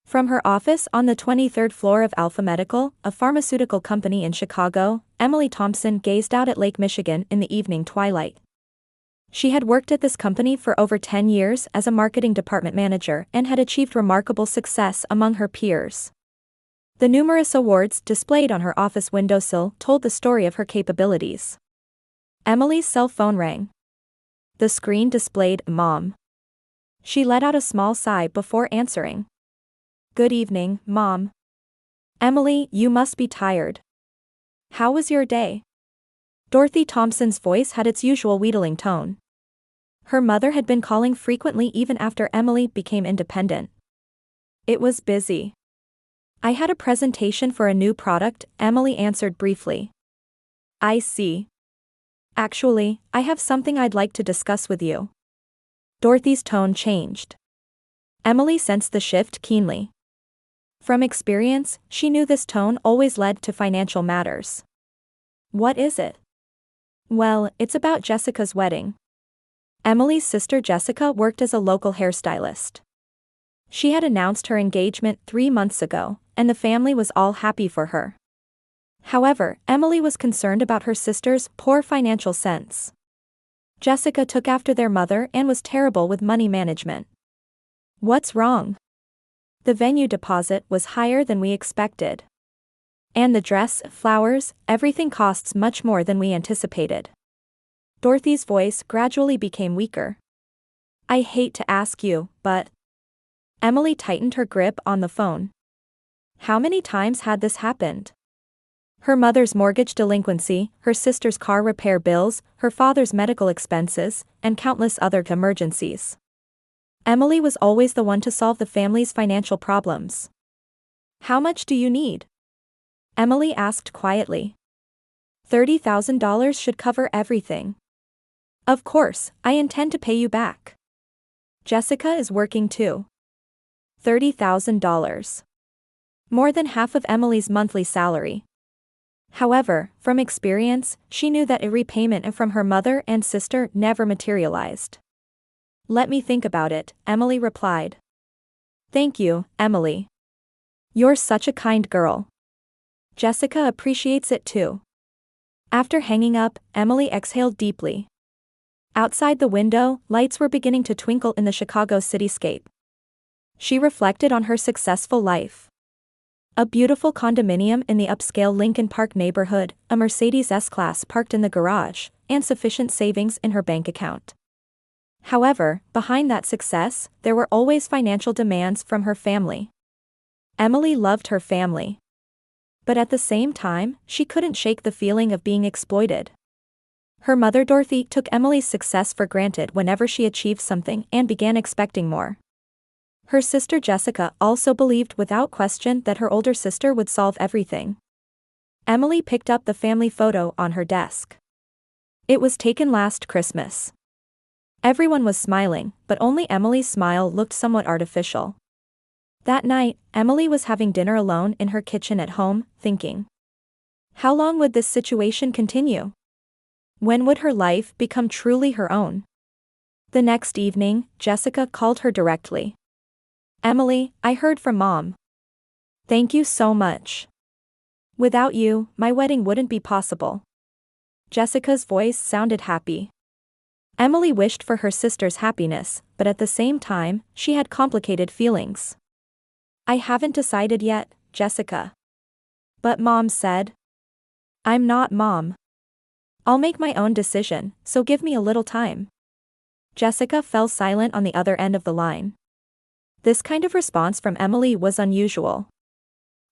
From her office on the 23rd floor of Alpha Medical, a pharmaceutical company in Chicago, Emily Thompson gazed out at Lake Michigan in the evening twilight. She had worked at this company for over 10 years as a marketing department manager and had achieved remarkable success among her peers. The numerous awards displayed on her office windowsill told the story of her capabilities. Emily's cell phone rang. The screen displayed "Mom." She let out a small sigh before answering. "Good evening, Mom." "Emily, you must be tired. How was your day?" Dorothy Thompson's voice had its usual wheedling tone. Her mother had been calling frequently even after Emily became independent. "It was busy. I had a presentation for a new product," Emily answered briefly. "I see. Actually, I have something I'd like to discuss with you." Dorothy's tone changed. Emily sensed the shift keenly. From experience, she knew this tone always led to financial matters. "What is it?" "Well, it's about Jessica's wedding." Emily's sister Jessica worked as a local hairstylist. She had announced her engagement 3 months ago, and the family was all happy for her. However, Emily was concerned about her sister's poor financial sense. Jessica took after their mother and was terrible with money management. "What's wrong?" "The venue deposit was higher than we expected. And the dress, flowers, everything costs much more than we anticipated." Dorothy's voice gradually became weaker. "I hate to ask you, but..." Emily tightened her grip on the phone. How many times had this happened? Her mother's mortgage delinquency, her sister's car repair bills, her father's medical expenses, and countless other emergencies. Emily was always the one to solve the family's financial problems. "How much do you need?" Emily asked quietly. $30,000 should cover everything. "Of course, I intend to pay you back. Jessica is working too." $30,000. More than half of Emily's monthly salary. However, from experience, she knew that a repayment from her mother and sister never materialized. "Let me think about it," Emily replied. "Thank you, Emily. You're such a kind girl. Jessica appreciates it too." After hanging up, Emily exhaled deeply. Outside the window, lights were beginning to twinkle in the Chicago cityscape. She reflected on her successful life. A beautiful condominium in the upscale Lincoln Park neighborhood, a Mercedes S-Class parked in the garage, and sufficient savings in her bank account. However, behind that success, there were always financial demands from her family. Emily loved her family. But at the same time, she couldn't shake the feeling of being exploited. Her mother Dorothy took Emily's success for granted whenever she achieved something and began expecting more. Her sister Jessica also believed without question that her older sister would solve everything. Emily picked up the family photo on her desk. It was taken last Christmas. Everyone was smiling, but only Emily's smile looked somewhat artificial. That night, Emily was having dinner alone in her kitchen at home, thinking. How long would this situation continue? When would her life become truly her own? The next evening, Jessica called her directly. "Emily, I heard from Mom. Thank you so much. Without you, my wedding wouldn't be possible." Jessica's voice sounded happy. Emily wished for her sister's happiness, but at the same time, she had complicated feelings. "I haven't decided yet, Jessica." "But Mom said." "I'm not Mom. I'll make my own decision, so give me a little time." Jessica fell silent on the other end of the line. This kind of response from Emily was unusual.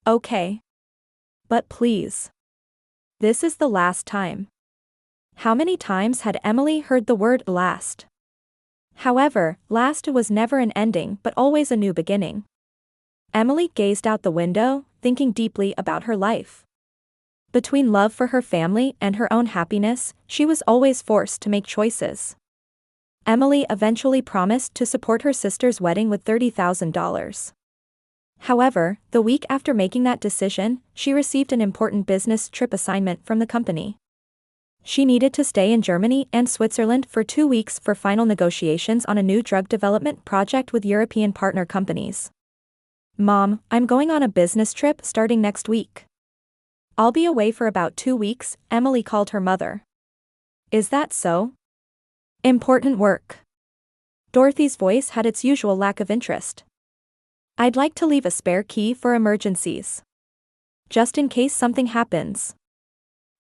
"Okay. But please. This is the last time." How many times had Emily heard the word last? However, last was never an ending but always a new beginning. Emily gazed out the window, thinking deeply about her life. Between love for her family and her own happiness, she was always forced to make choices. Emily eventually promised to support her sister's wedding with $30,000. However, the week after making that decision, she received an important business trip assignment from the company. She needed to stay in Germany and Switzerland for 2 weeks for final negotiations on a new drug development project with European partner companies. Mom, I'm going on a business trip starting next week. I'll be away for about 2 weeks, Emily called her mother. Is that so? Important work. Dorothy's voice had its usual lack of interest. I'd like to leave a spare key for emergencies. Just in case something happens.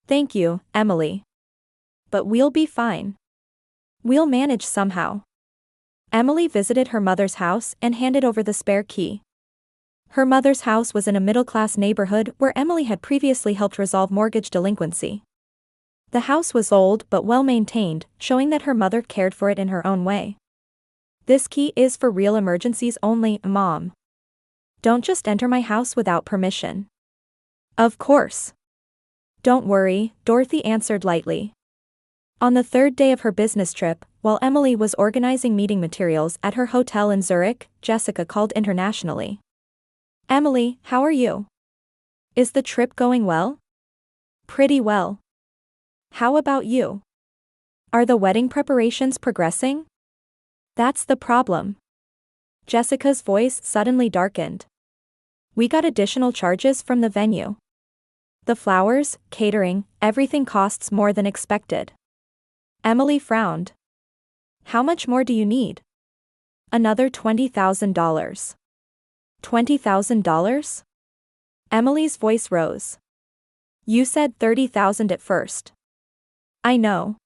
Thank you, Emily. But we'll be fine. We'll manage somehow. Emily visited her mother's house and handed over the spare key. Her mother's house was in a middle-class neighborhood where Emily had previously helped resolve mortgage delinquency. The house was old but well-maintained, showing that her mother cared for it in her own way. This key is for real emergencies only, Mom. Don't just enter my house without permission. Of course. Don't worry, Dorothy answered lightly. On the third day of her business trip, while Emily was organizing meeting materials at her hotel in Zurich, Jessica called internationally. Emily, how are you? Is the trip going well? Pretty well. How about you? Are the wedding preparations progressing? That's the problem. Jessica's voice suddenly darkened. We got additional charges from the venue. The flowers, catering, everything costs more than expected. Emily frowned. How much more do you need? Another $20,000. $20,000? Emily's voice rose. You said $30,000 at first. I know.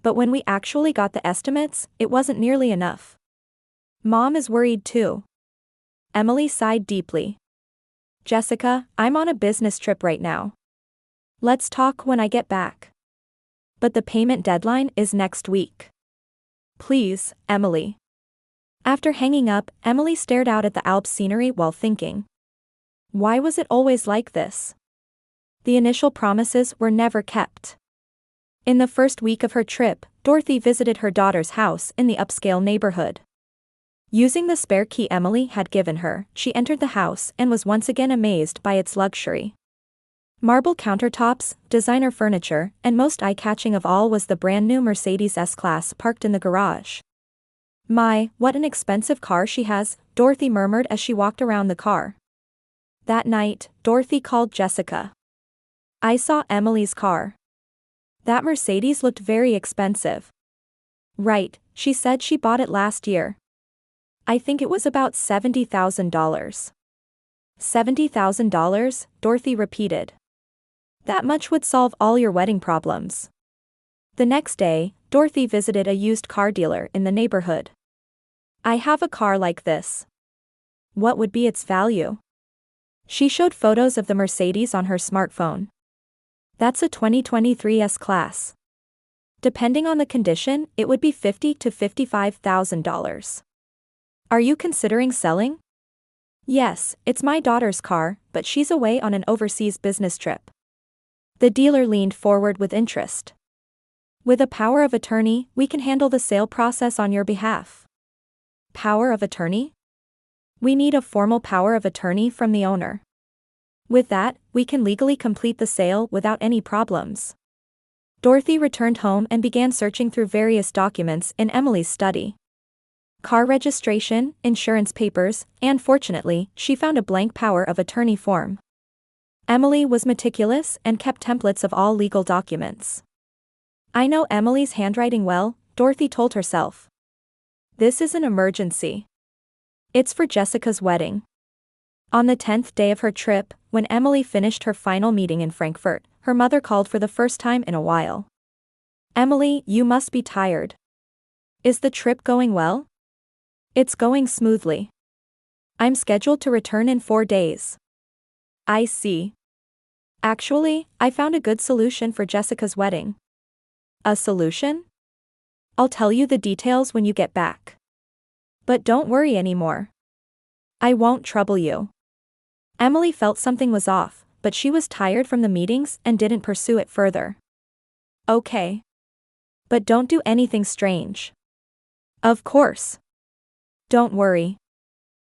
But when we actually got the estimates, it wasn't nearly enough. Mom is worried too. Emily sighed deeply. Jessica, I'm on a business trip right now. Let's talk when I get back. But the payment deadline is next week. Please, Emily. After hanging up, Emily stared out at the Alps scenery while thinking. Why was it always like this? The initial promises were never kept. In the first week of her trip, Dorothy visited her daughter's house in the upscale neighborhood. Using the spare key Emily had given her, she entered the house and was once again amazed by its luxury. Marble countertops, designer furniture, and most eye-catching of all was the brand-new Mercedes S-Class parked in the garage. My, what an expensive car she has, Dorothy murmured as she walked around the car. That night, Dorothy called Jessica. I saw Emily's car. That Mercedes looked very expensive. Right, she said she bought it last year. I think it was about $70,000. $70,000, Dorothy repeated. That much would solve all your wedding problems. The next day, Dorothy visited a used car dealer in the neighborhood. I have a car like this. What would be its value? She showed photos of the Mercedes on her smartphone. That's a 2023 S-Class. Depending on the condition, it would be $50,000 to $55,000. Are you considering selling? Yes, it's my daughter's car, but she's away on an overseas business trip. The dealer leaned forward with interest. With a power of attorney, we can handle the sale process on your behalf. Power of attorney? We need a formal power of attorney from the owner. With that, we can legally complete the sale without any problems. Dorothy returned home and began searching through various documents in Emily's study. Car registration, insurance papers, and fortunately, she found a blank power of attorney form. Emily was meticulous and kept templates of all legal documents. I know Emily's handwriting well, Dorothy told herself. This is an emergency. It's for Jessica's wedding. On the 10th day of her trip, when Emily finished her final meeting in Frankfurt, her mother called for the first time in a while. Emily, you must be tired. Is the trip going well? It's going smoothly. I'm scheduled to return in 4 days. I see. Actually, I found a good solution for Jessica's wedding. A solution? I'll tell you the details when you get back. But don't worry anymore. I won't trouble you. Emily felt something was off, but she was tired from the meetings and didn't pursue it further. Okay. But don't do anything strange. Of course. Don't worry.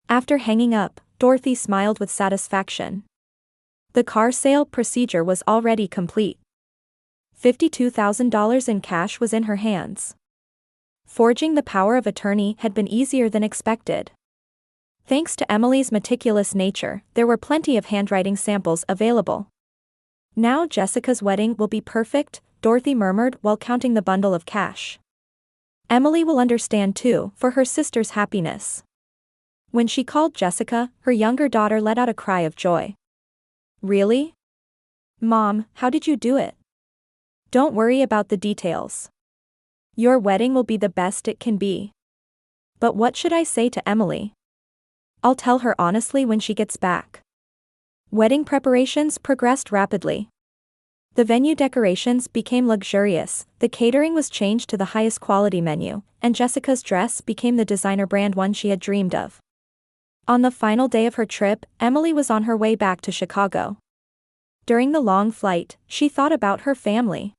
After hanging up, Dorothy smiled with satisfaction. The car sale procedure was already complete. $52,000 in cash was in her hands. Forging the power of attorney had been easier than expected. Thanks to Emily's meticulous nature, there were plenty of handwriting samples available. Now Jessica's wedding will be perfect, Dorothy murmured while counting the bundle of cash. Emily will understand too, for her sister's happiness. When she called Jessica, her younger daughter let out a cry of joy. Really? Mom, how did you do it? Don't worry about the details. Your wedding will be the best it can be. But what should I say to Emily? I'll tell her honestly when she gets back. Wedding preparations progressed rapidly. The venue decorations became luxurious, the catering was changed to the highest quality menu, and Jessica's dress became the designer brand one she had dreamed of. On the final day of her trip, Emily was on her way back to Chicago. During the long flight, she thought about her family.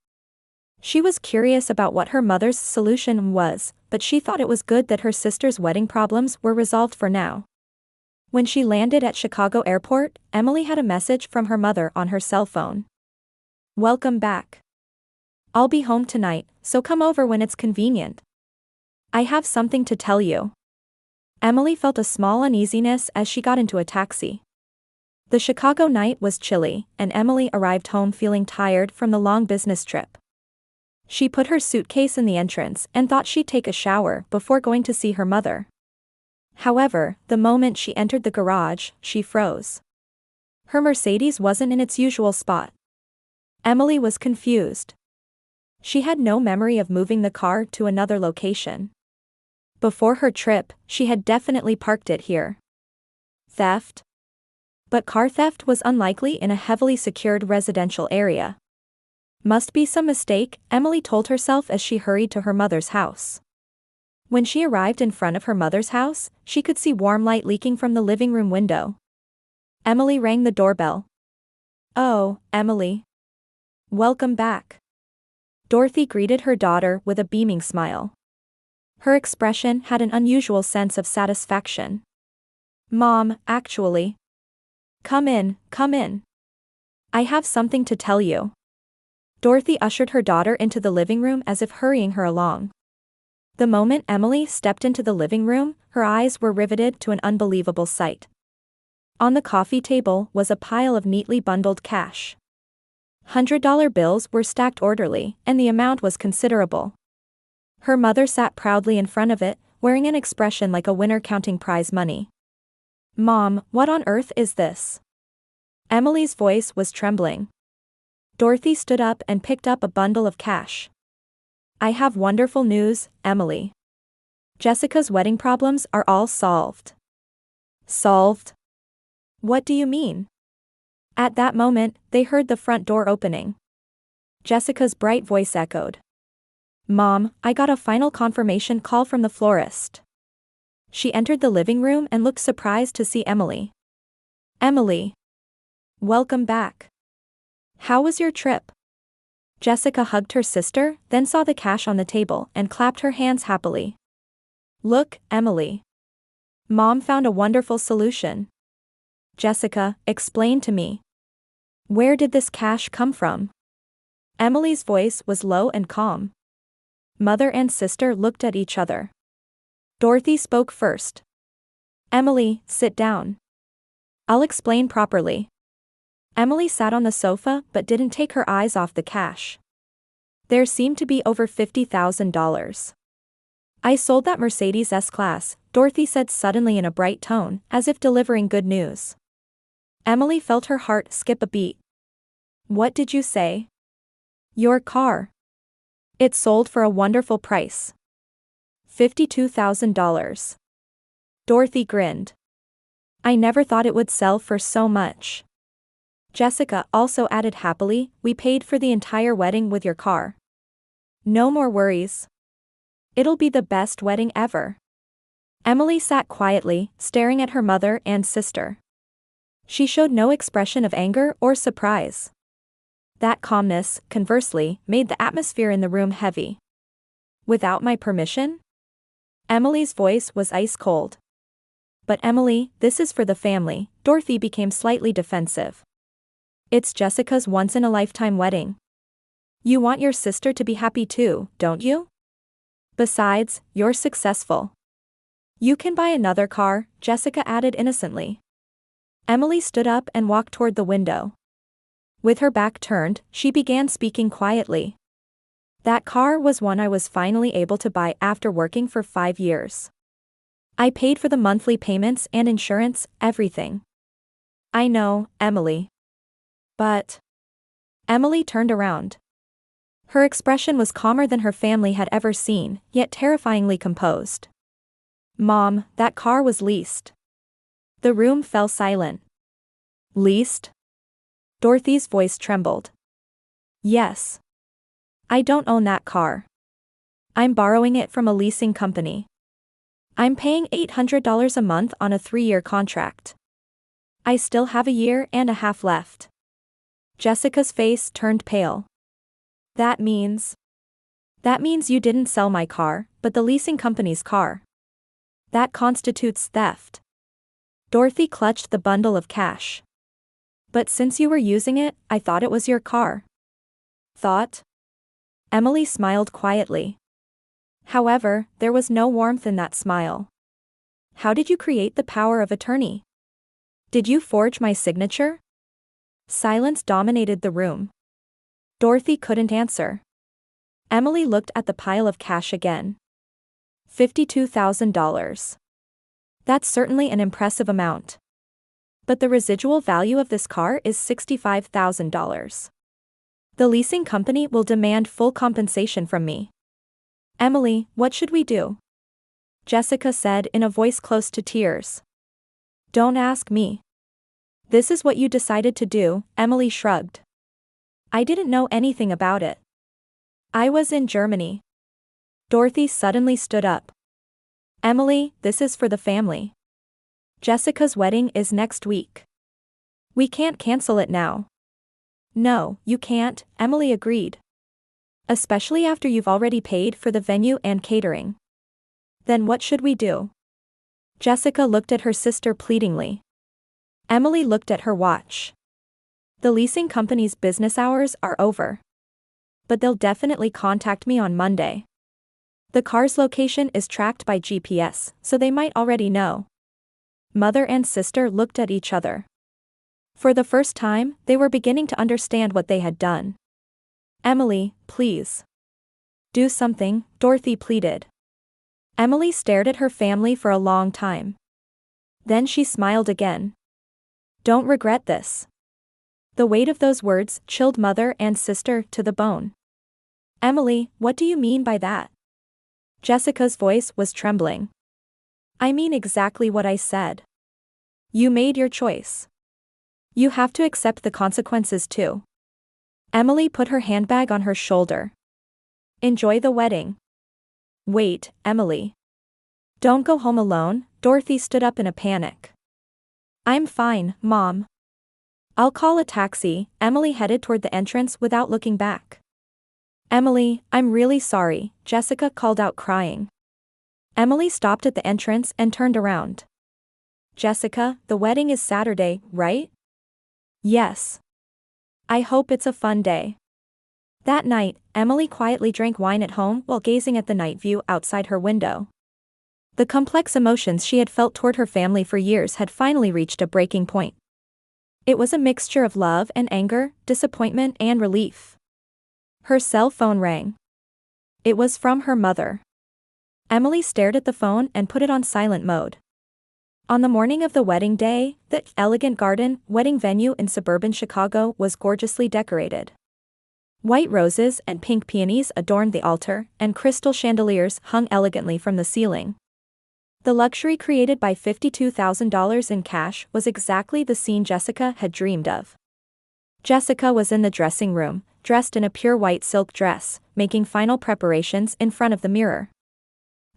She was curious about what her mother's solution was, but she thought it was good that her sister's wedding problems were resolved for now. When she landed at Chicago Airport, Emily had a message from her mother on her cell phone. Welcome back. I'll be home tonight, so come over when it's convenient. I have something to tell you. Emily felt a small uneasiness as she got into a taxi. The Chicago night was chilly, and Emily arrived home feeling tired from the long business trip. She put her suitcase in the entrance and thought she'd take a shower before going to see her mother. However, the moment she entered the garage, she froze. Her Mercedes wasn't in its usual spot. Emily was confused. She had no memory of moving the car to another location. Before her trip, she had definitely parked it here. Theft? But car theft was unlikely in a heavily secured residential area. Must be some mistake, Emily told herself as she hurried to her mother's house. When she arrived in front of her mother's house, she could see warm light leaking from the living room window. Emily rang the doorbell. Oh, Emily. Welcome back. Dorothy greeted her daughter with a beaming smile. Her expression had an unusual sense of satisfaction. Mom, actually. Come in, come in. I have something to tell you. Dorothy ushered her daughter into the living room as if hurrying her along. The moment Emily stepped into the living room, her eyes were riveted to an unbelievable sight. On the coffee table was a pile of neatly bundled cash. $100 bills were stacked orderly, and the amount was considerable. Her mother sat proudly in front of it, wearing an expression like a winner counting prize money. Mom, what on earth is this? Emily's voice was trembling. Dorothy stood up and picked up a bundle of cash. I have wonderful news, Emily. Jessica's wedding problems are all solved. Solved? What do you mean? At that moment, they heard the front door opening. Jessica's bright voice echoed. Mom, I got a final confirmation call from the florist. She entered the living room and looked surprised to see Emily. Emily. Welcome back. How was your trip? Jessica hugged her sister, then saw the cash on the table and clapped her hands happily. Look, Emily. Mom found a wonderful solution. Jessica, explain to me. Where did this cash come from? Emily's voice was low and calm. Mother and sister looked at each other. Dorothy spoke first. Emily, sit down. I'll explain properly. Emily sat on the sofa but didn't take her eyes off the cash. There seemed to be over $50,000. I sold that Mercedes S-Class, Dorothy said suddenly in a bright tone, as if delivering good news. Emily felt her heart skip a beat. What did you say? Your car. It sold for a wonderful price. $52,000. Dorothy grinned. I never thought it would sell for so much. Jessica also added happily, we paid for the entire wedding with your car. No more worries. It'll be the best wedding ever. Emily sat quietly, staring at her mother and sister. She showed no expression of anger or surprise. That calmness, conversely, made the atmosphere in the room heavy. Without my permission? Emily's voice was ice cold. But Emily, this is for the family. Dorothy became slightly defensive. It's Jessica's once-in-a-lifetime wedding. You want your sister to be happy too, don't you? Besides, you're successful. You can buy another car, Jessica added innocently. Emily stood up and walked toward the window. With her back turned, she began speaking quietly. That car was one I was finally able to buy after working for 5 years. I paid for the monthly payments and insurance, everything. I know, Emily. But. Emily turned around. Her expression was calmer than her family had ever seen, yet terrifyingly composed. Mom, that car was leased. The room fell silent. Leased? Dorothy's voice trembled. Yes. I don't own that car. I'm borrowing it from a leasing company. I'm paying $800 a month on a 3-year contract. I still have a year and a half left. Jessica's face turned pale. That means you didn't sell my car, but the leasing company's car. That constitutes theft. Dorothy clutched the bundle of cash. But since you were using it, I thought it was your car. Thought? Emily smiled quietly. However, there was no warmth in that smile. How did you create the power of attorney? Did you forge my signature? Silence dominated the room. Dorothy couldn't answer. Emily looked at the pile of cash again. $52,000. That's certainly an impressive amount. But the residual value of this car is $65,000. The leasing company will demand full compensation from me. Emily, what should we do? Jessica said in a voice close to tears. Don't ask me. This is what you decided to do, Emily shrugged. I didn't know anything about it. I was in Germany. Dorothy suddenly stood up. Emily, this is for the family. Jessica's wedding is next week. We can't cancel it now. No, you can't, Emily agreed. Especially after you've already paid for the venue and catering. Then what should we do? Jessica looked at her sister pleadingly. Emily looked at her watch. The leasing company's business hours are over. But they'll definitely contact me on Monday. The car's location is tracked by GPS, so they might already know. Mother and sister looked at each other. For the first time, they were beginning to understand what they had done. Emily, please. Do something, Dorothy pleaded. Emily stared at her family for a long time. Then she smiled again. Don't regret this. The weight of those words chilled mother and sister to the bone. Emily, what do you mean by that? Jessica's voice was trembling. I mean exactly what I said. You made your choice. You have to accept the consequences too. Emily put her handbag on her shoulder. Enjoy the wedding. Wait, Emily. Don't go home alone, Dorothy stood up in a panic. I'm fine, Mom. I'll call a taxi, Emily headed toward the entrance without looking back. Emily, I'm really sorry, Jessica called out crying. Emily stopped at the entrance and turned around. Jessica, the wedding is Saturday, right? Yes. I hope it's a fun day. That night, Emily quietly drank wine at home while gazing at the night view outside her window. The complex emotions she had felt toward her family for years had finally reached a breaking point. It was a mixture of love and anger, disappointment and relief. Her cell phone rang. It was from her mother. Emily stared at the phone and put it on silent mode. On the morning of the wedding day, the elegant garden wedding venue in suburban Chicago was gorgeously decorated. White roses and pink peonies adorned the altar, and crystal chandeliers hung elegantly from the ceiling. The luxury created by $52,000 in cash was exactly the scene Jessica had dreamed of. Jessica was in the dressing room, dressed in a pure white silk dress, making final preparations in front of the mirror.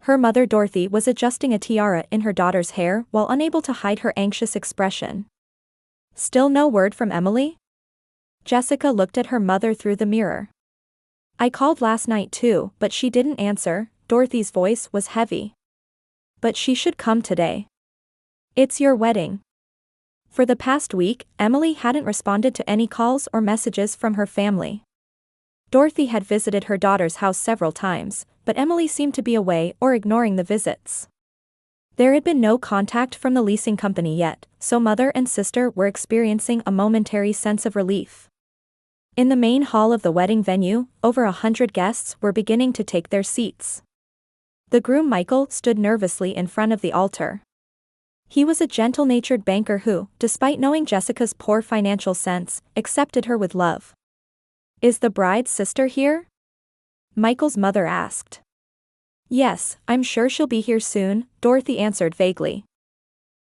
Her mother Dorothy was adjusting a tiara in her daughter's hair while unable to hide her anxious expression. Still no word from Emily? Jessica looked at her mother through the mirror. I called last night too, but she didn't answer, Dorothy's voice was heavy. But she should come today. It's your wedding. For the past week, Emily hadn't responded to any calls or messages from her family. Dorothy had visited her daughter's house several times, but Emily seemed to be away or ignoring the visits. There had been no contact from the leasing company yet, so mother and sister were experiencing a momentary sense of relief. In the main hall of the wedding venue, over 100 guests were beginning to take their seats. The groom Michael stood nervously in front of the altar. He was a gentle-natured banker who, despite knowing Jessica's poor financial sense, accepted her with love. "Is the bride's sister here?" Michael's mother asked. "Yes, I'm sure she'll be here soon," Dorothy answered vaguely.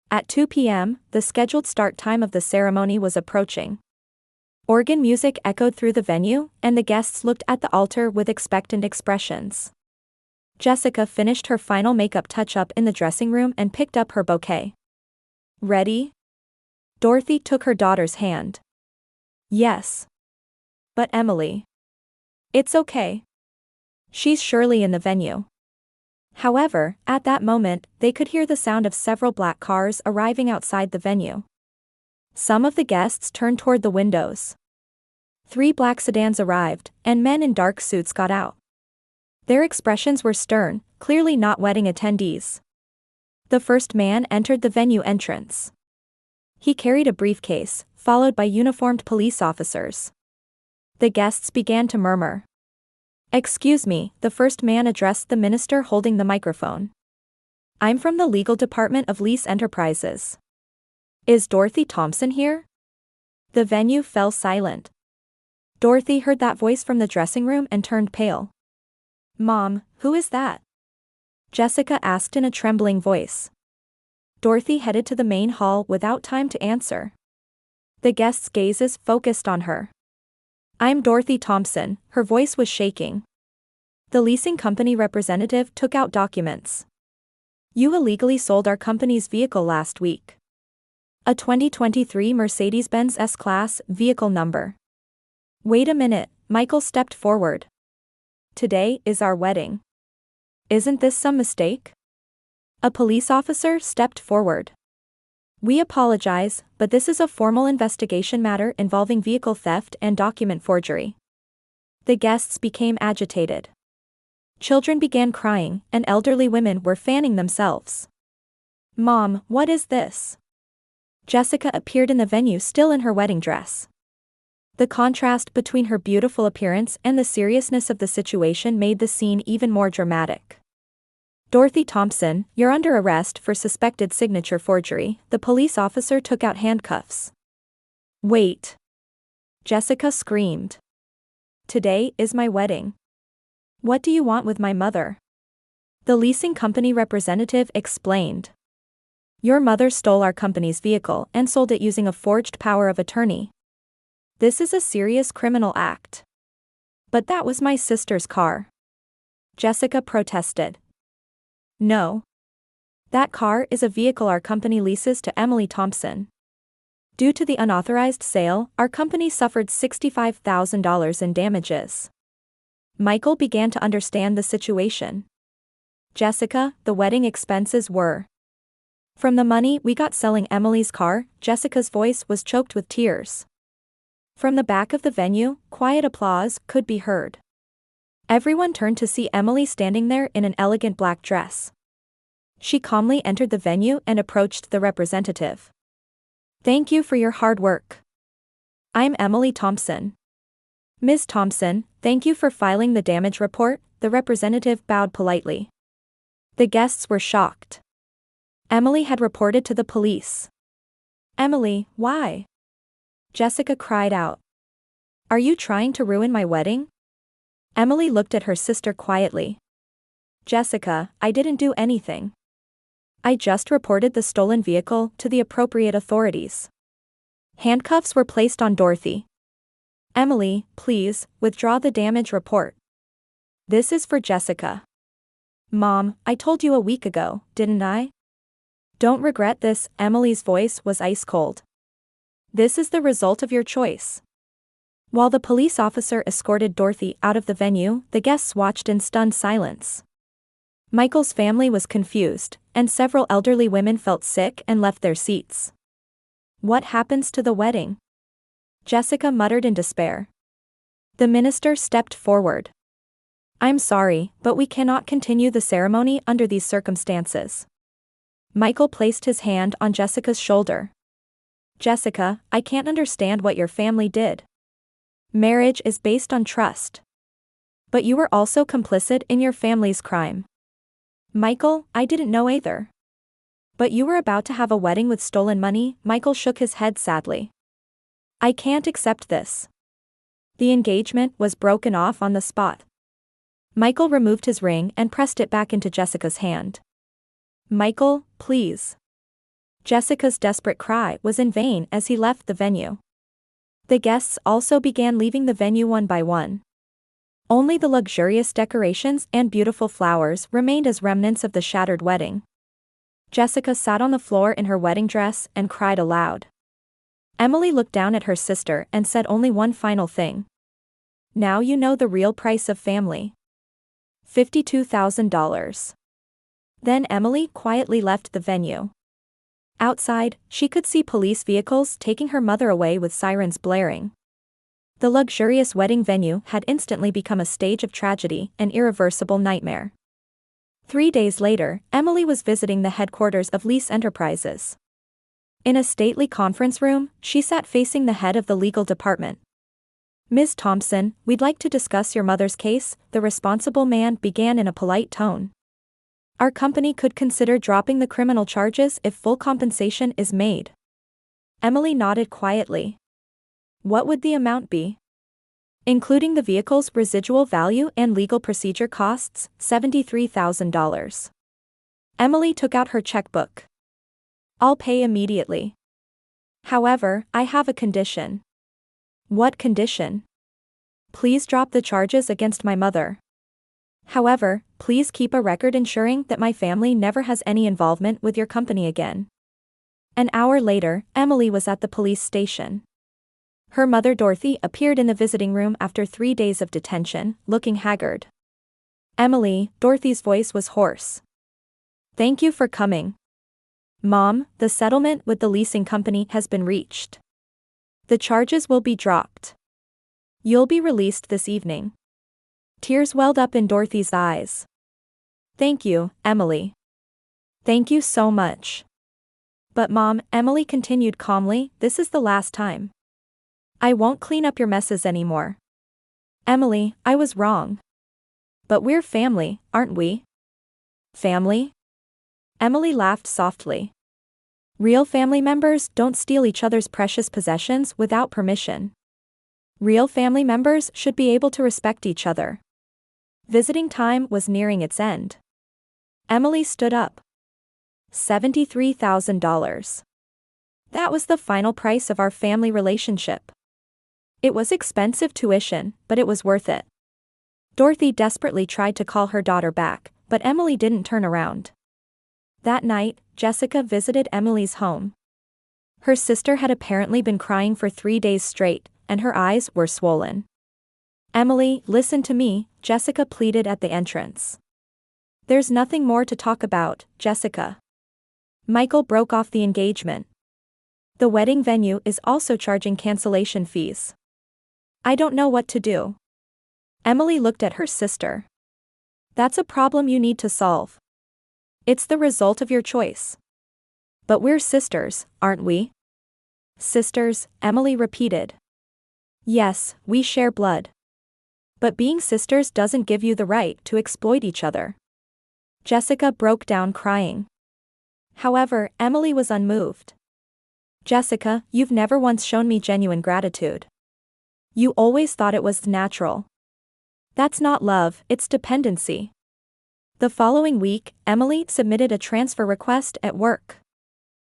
At 2 p.m., the scheduled start time of the ceremony was approaching. Organ music echoed through the venue, and the guests looked at the altar with expectant expressions. Jessica finished her final makeup touch-up in the dressing room and picked up her bouquet. "Ready?" Dorothy took her daughter's hand. "Yes. But Emily." "It's okay. She's surely in the venue." However, at that moment, they could hear the sound of several black cars arriving outside the venue. Some of the guests turned toward the windows. 3 black sedans arrived, and men in dark suits got out. Their expressions were stern, clearly not wedding attendees. The first man entered the venue entrance. He carried a briefcase, followed by uniformed police officers. The guests began to murmur. "Excuse me," the first man addressed the minister holding the microphone. "I'm from the legal department of Lease Enterprises. Is Dorothy Thompson here?" The venue fell silent. Dorothy heard that voice from the dressing room and turned pale. "Mom, who is that?" Jessica asked in a trembling voice. Dorothy headed to the main hall without time to answer. The guests' gazes focused on her. "I'm Dorothy Thompson," her voice was shaking. The leasing company representative took out documents. "You illegally sold our company's vehicle last week. A 2023 Mercedes-Benz S-Class, vehicle number." "Wait a minute," Michael stepped forward. "Today is our wedding. Isn't this some mistake?" A police officer stepped forward. "We apologize, but this is a formal investigation matter involving vehicle theft and document forgery." The guests became agitated. Children began crying, and elderly women were fanning themselves. "Mom, what is this?" Jessica appeared in the venue still in her wedding dress. The contrast between her beautiful appearance and the seriousness of the situation made the scene even more dramatic. "Dorothy Thompson, you're under arrest for suspected signature forgery." The police officer took out handcuffs. "Wait!" Jessica screamed. "Today is my wedding. What do you want with my mother?" The leasing company representative explained. "Your mother stole our company's vehicle and sold it using a forged power of attorney. This is a serious criminal act." "But that was my sister's car," Jessica protested. "No. That car is a vehicle our company leases to Emily Thompson. Due to the unauthorized sale, our company suffered $65,000 in damages." Michael began to understand the situation. "Jessica, the wedding expenses were from the money we got selling Emily's car." Jessica's voice was choked with tears. From the back of the venue, quiet applause could be heard. Everyone turned to see Emily standing there in an elegant black dress. She calmly entered the venue and approached the representative. "Thank you for your hard work. I'm Emily Thompson." "Ms. Thompson, thank you for filing the damage report." The representative bowed politely. The guests were shocked. Emily had reported to the police. "Emily, why?" Jessica cried out. "Are you trying to ruin my wedding?" Emily looked at her sister quietly. "Jessica, I didn't do anything. I just reported the stolen vehicle to the appropriate authorities." Handcuffs were placed on Dorothy. "Emily, please, withdraw the damage report. This is for Jessica." "Mom, I told you a week ago, didn't I?" "Don't regret this." Emily's voice was ice cold. "This is the result of your choice." While the police officer escorted Dorothy out of the venue, the guests watched in stunned silence. Michael's family was confused, and several elderly women felt sick and left their seats. "What happens to the wedding?" Jessica muttered in despair. The minister stepped forward. "I'm sorry, but we cannot continue the ceremony under these circumstances." Michael placed his hand on Jessica's shoulder. Jessica, I can't understand what your family did. Marriage is based on trust. But you were also complicit in your family's crime. Michael, I didn't know either. But you were about to have a wedding with stolen money. Michael shook his head sadly. I can't accept this. The engagement was broken off on the spot. Michael removed his ring and pressed it back into Jessica's hand. Michael, please. Jessica's desperate cry was in vain as he left the venue. The guests also began leaving the venue one by one. Only the luxurious decorations and beautiful flowers remained as remnants of the shattered wedding. Jessica sat on the floor in her wedding dress and cried aloud. Emily looked down at her sister and said only one final thing. Now you know the real price of family. $52,000. Then Emily quietly left the venue. Outside, she could see police vehicles taking her mother away with sirens blaring. The luxurious wedding venue had instantly become a stage of tragedy, an irreversible nightmare. 3 days later, Emily was visiting the headquarters of Lease Enterprises. In a stately conference room, she sat facing the head of the legal department. Ms. Thompson, we'd like to discuss your mother's case, the responsible man began in a polite tone. Our company could consider dropping the criminal charges if full compensation is made. Emily nodded quietly. What would the amount be? Including the vehicle's residual value and legal procedure costs, $73,000. Emily took out her checkbook. I'll pay immediately. However, I have a condition. What condition? Please drop the charges against my mother. However, please keep a record ensuring that my family never has any involvement with your company again. An hour later, Emily was at the police station. Her mother Dorothy appeared in the visiting room after 3 days of detention, looking haggard. Emily, Dorothy's voice was hoarse. Thank you for coming. Mom, the settlement with the leasing company has been reached. The charges will be dropped. You'll be released this evening. Tears welled up in Dorothy's eyes. Thank you, Emily. Thank you so much. But Mom, Emily continued calmly, this is the last time. I won't clean up your messes anymore. Emily, I was wrong. But we're family, aren't we? Family? Emily laughed softly. Real family members don't steal each other's precious possessions without permission. Real family members should be able to respect each other. Visiting time was nearing its end. Emily stood up. $73,000. That was the final price of our family relationship. It was expensive tuition, but it was worth it. Dorothy desperately tried to call her daughter back, but Emily didn't turn around. That night, Jessica visited Emily's home. Her sister had apparently been crying for 3 days straight, and her eyes were swollen. Emily, listen to me, Jessica pleaded at the entrance. There's nothing more to talk about, Jessica. Michael broke off the engagement. The wedding venue is also charging cancellation fees. I don't know what to do. Emily looked at her sister. That's a problem you need to solve. It's the result of your choice. But we're sisters, aren't we? Sisters, Emily repeated. Yes, we share blood. But being sisters doesn't give you the right to exploit each other. Jessica broke down crying. However, Emily was unmoved. Jessica, you've never once shown me genuine gratitude. You always thought it was natural. That's not love, it's dependency. The following week, Emily submitted a transfer request at work.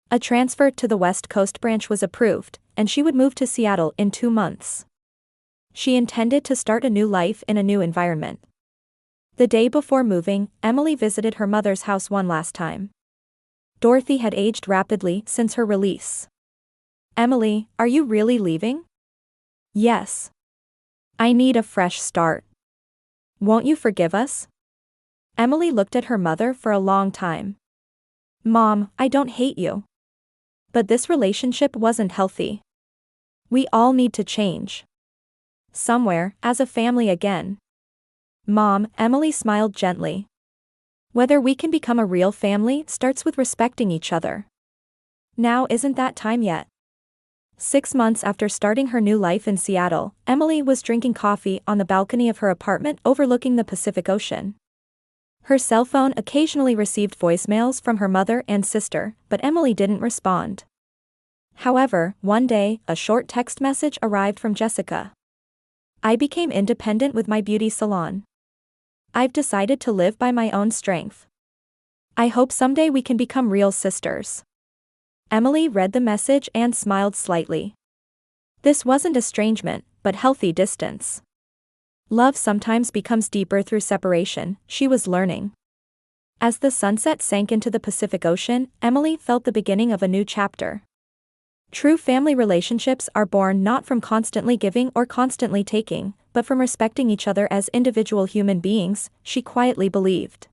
A transfer to the West Coast branch was approved, and she would move to Seattle in 2 months. She intended to start a new life in a new environment. The day before moving, Emily visited her mother's house one last time. Dorothy had aged rapidly since her release. Emily, are you really leaving? Yes. I need a fresh start. Won't you forgive us? Emily looked at her mother for a long time. Mom, I don't hate you. But this relationship wasn't healthy. We all need to change. Somewhere, as a family again. Mom, Emily smiled gently. Whether we can become a real family starts with respecting each other. Now isn't that time yet? 6 months after starting her new life in Seattle, Emily was drinking coffee on the balcony of her apartment overlooking the Pacific Ocean. Her cell phone occasionally received voicemails from her mother and sister, but Emily didn't respond. However, one day, a short text message arrived from Jessica. "I became independent with my beauty salon. I've decided to live by my own strength. I hope someday we can become real sisters." Emily read the message and smiled slightly. This wasn't estrangement, but healthy distance. Love sometimes becomes deeper through separation, she was learning. As the sunset sank into the Pacific Ocean, Emily felt the beginning of a new chapter. True family relationships are born not from constantly giving or constantly taking, but from respecting each other as individual human beings, she quietly believed.